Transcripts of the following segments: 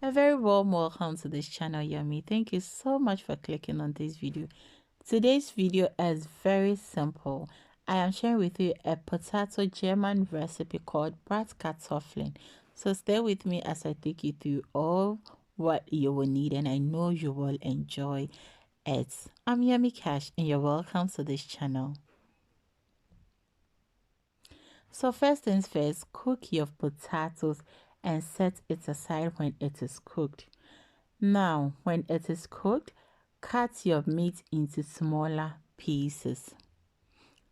A very warm welcome to this channel, Yummy. Thank you so much for clicking on this video. Today's video is very simple. I am sharing with you a potato German recipe called Bratkartoffeln. So stay with me as I take you through all what you will need, and I know you will enjoy it. I'm Yummy Cash and you're welcome to this channel. So first things first, cook your potatoes and set it aside when it is cooked. Now, when it is cooked, cut your meat into smaller pieces.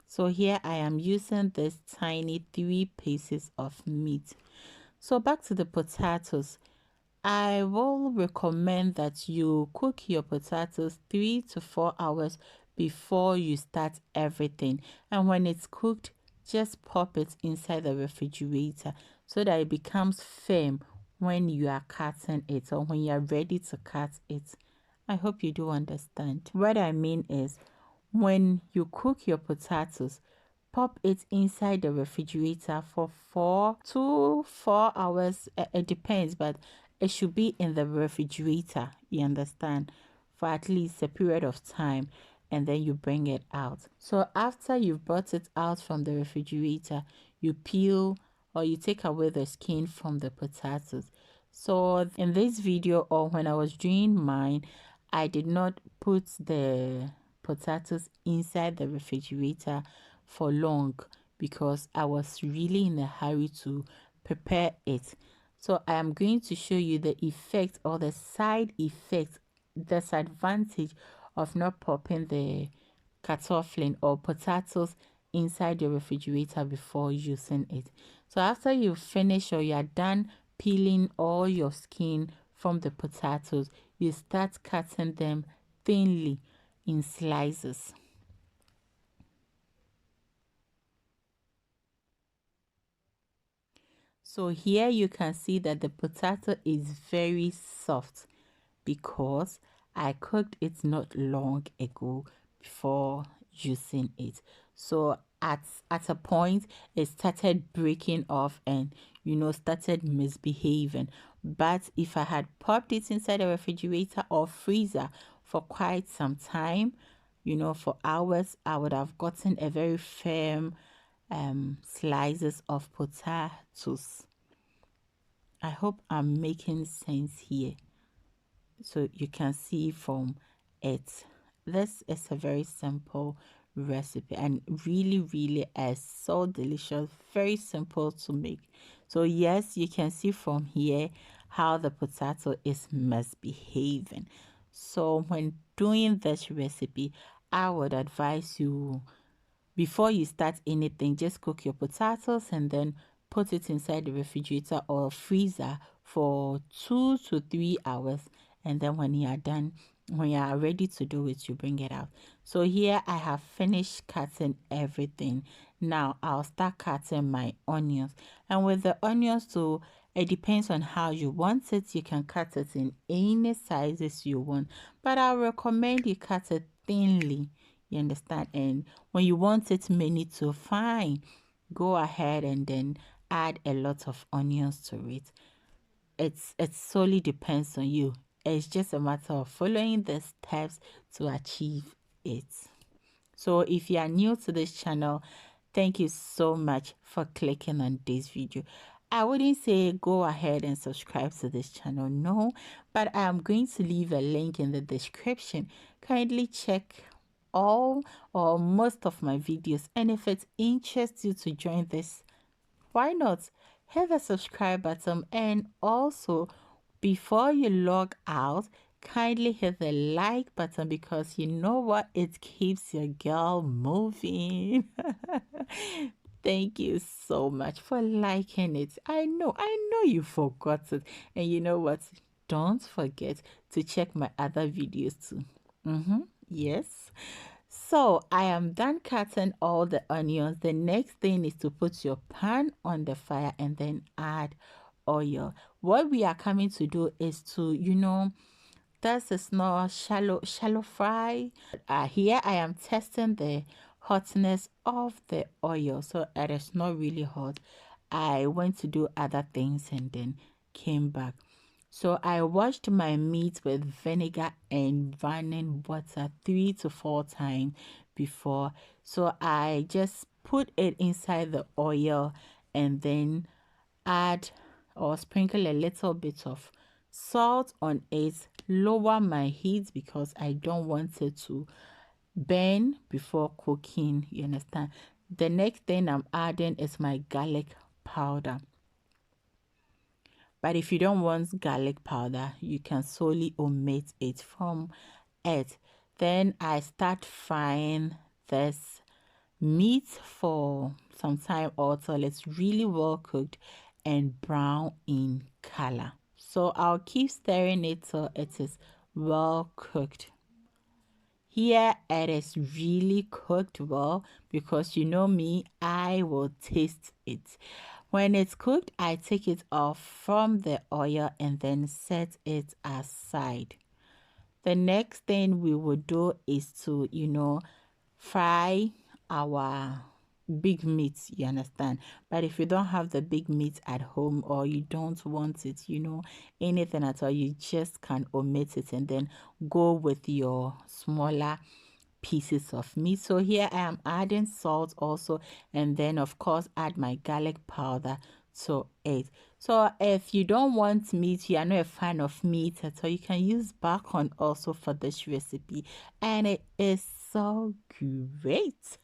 So here I am using this tiny 3 pieces of meat. So back to the potatoes. I will recommend that you cook your potatoes 3 to 4 hours before you start everything. And when it's cooked, just pop it inside the refrigerator so that it becomes firm when you are cutting it or when you are ready to cut it. I hope you do understand. What I mean is, when you cook your potatoes, pop it inside the refrigerator for 4 to 4 hours. It depends, but it should be in the refrigerator, you understand, for at least a period of time, and then you bring it out. So after you've brought it out from the refrigerator, you peel or you take away the skin from the potatoes. So in this video, or when I was doing mine, I did not put the potatoes inside the refrigerator for long because I was really in a hurry to prepare it. So I am going to show you the effect or the side effect, disadvantage of not popping the kartoffeln or potatoes inside the refrigerator before using it. So after you finish or you are done peeling all your skin from the potatoes, you start cutting them thinly in slices. So here you can see that the potato is very soft because I cooked it not long ago before using it. So at a point it started breaking off and started misbehaving. But if I had popped it inside a refrigerator or freezer for quite some time, for hours, I would have gotten a very firm slices of potatoes. I hope I'm making sense here. So you can see from it, this is a very simple recipe and really is so delicious, very simple to make. So yes, you can see from here how the potato is misbehaving. So when doing this recipe, I would advise you, before you start anything, just cook your potatoes and then put it inside the refrigerator or freezer for 2 to 3 hours. And then when you are done, when you are ready to do it, you bring it out. So here I have finished cutting everything. Now I'll start cutting my onions. And with the onions too, it depends on how you want it. You can cut it in any sizes you want, but I recommend you cut it thinly. You understand? And when you want it many too, fine, go ahead and then add a lot of onions to it. It solely depends on you. It's just a matter of following the steps to achieve it. So if you are new to this channel, thank you so much for clicking on this video. I wouldn't say go ahead and subscribe to this channel, no, but I am going to leave a link in the description. Kindly check all or most of my videos, and if it interests you to join this, why not hit the subscribe button, and also before you log out, kindly hit the like button because you know what, it keeps your girl moving. Thank you so much for liking it. I know you forgot it, and you know what, don't forget to check my other videos too. Yes. So I am done cutting all the onions. The next thing is to put your pan on the fire and then add oil. What we are coming to do is to, this is not shallow fry. Here I am testing the hotness of the oil. So it is not really hot. I went to do other things and then came back. So I washed my meat with vinegar and running water 3 to 4 times before. So I just put it inside the oil and then add or sprinkle a little bit of salt on it. Lower my heat because I don't want it to burn before cooking. You understand? The next thing I'm adding is my garlic powder. But if you don't want garlic powder, you can solely omit it from it. Then I start frying this meat for some time until it's really well cooked and brown in color. So I'll keep stirring it till it is well cooked. Here it is really cooked well because you know me, I will taste it. When it's cooked, I take it off from the oil and then set it aside. The next thing we will do is to, fry our big meat, you understand? But if you don't have the big meat at home or you don't want it, anything at all, you just can omit it and then go with your smaller pieces of meat. So here I am adding salt also, and then of course add my garlic powder to it. So if you don't want meat, you are not a fan of meat at all, you can use bacon also for this recipe, and it is so great.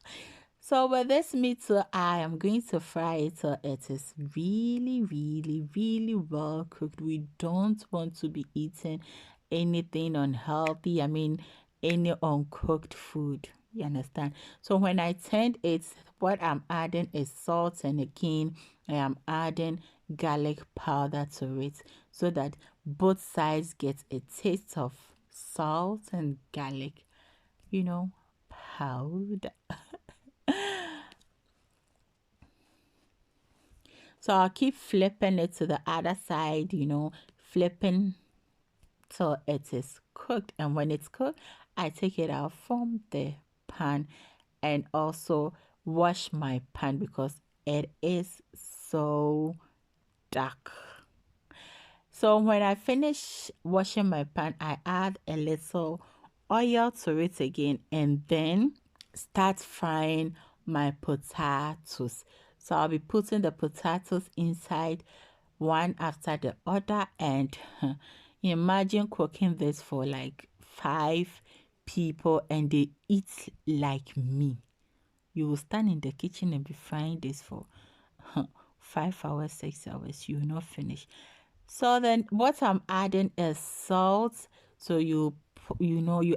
So with this meat, I am going to fry it till it is really, really, really well cooked. We don't want to be eating anything unhealthy. I mean, any uncooked food. You understand? So when I turned it, what I'm adding is salt, and again, I am adding garlic powder to it so that both sides get a taste of salt and garlic, powder. So I'll keep flipping it to the other side, flipping till it is cooked. And when it's cooked, I take it out from the pan and also wash my pan because it is so dark. So when I finish washing my pan, I add a little oil to it again and then start frying my potatoes. So I'll be putting the potatoes inside one after the other, and imagine cooking this for like 5 people and they eat like me. You will stand in the kitchen and be frying this for 5 hours, 6 hours. You will not finish. So then what I'm adding is salt. So you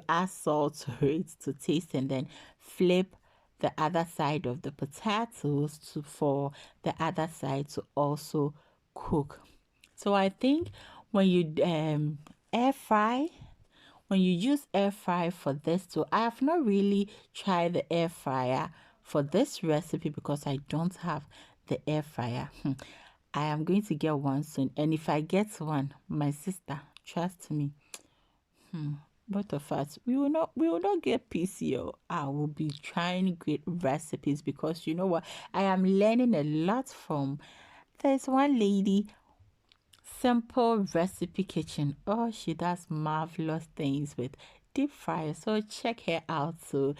add salt to it to taste and then flip the other side of the potatoes for the other side to also cook. So I think when you air fry, when you use air fry for this too, I have not really tried the air fryer for this recipe because I don't have the air fryer. I am going to get one soon, and if I get one, my sister, trust me, both of us, we will not get PCO. I will be trying great recipes because you know what, I am learning a lot from. There's one lady, Simple Recipe Kitchen. Oh, she does marvelous things with deep fryer. So check her out too.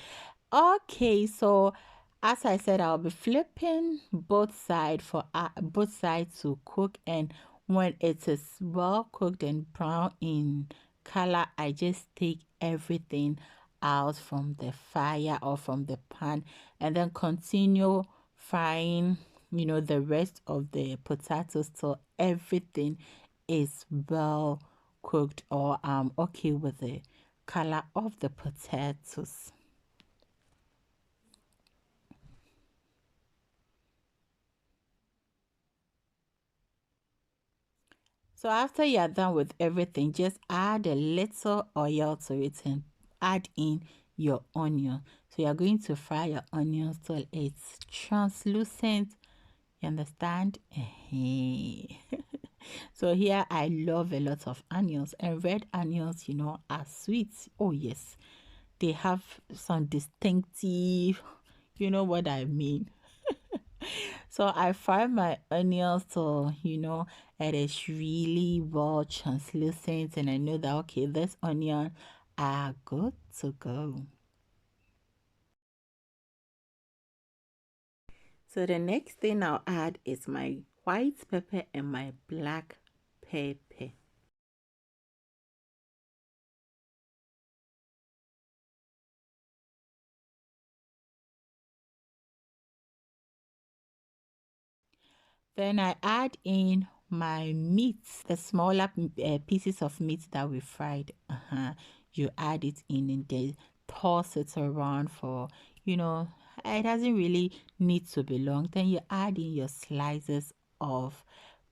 Okay, so as I said, I'll be flipping both sides for both sides to cook, and when it is well cooked and brown in color, I just take everything out from the fire or from the pan and then continue frying, the rest of the potatoes till everything is well cooked or I'm okay with the color of the potatoes. So after you're done with everything, just add a little oil to it and add in your onion. So you're going to fry your onions till it's translucent. You understand? So here I love a lot of onions, and red onions, are sweet. Oh yes, they have some distinctive, you know what I mean. So I fry my onions till, it is really well translucent, and I know that, okay, this onion are good to go. So the next thing I'll add is my white pepper and my black pepper. Then I add in my meat, the smaller pieces of meat that we fried. You add it in and then toss it around for, you know, it doesn't really need to be long. Then you add in your slices of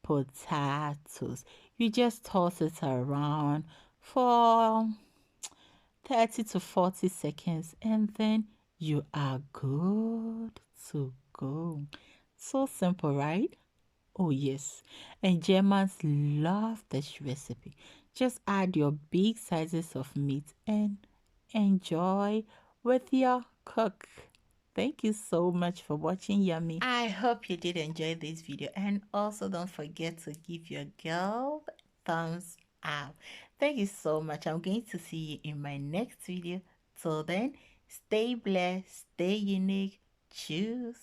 potatoes. You just toss it around for 30 to 40 seconds, and then you are good to go. So simple, right? Oh, yes. And Germans love this recipe. Just add your big sizes of meat and enjoy with your cook. Thank you so much for watching Yummy. I hope you did enjoy this video, and also don't forget to give your girl thumbs up. Thank you so much. I'm going to see you in my next video. Till then, stay blessed, stay unique. Choose.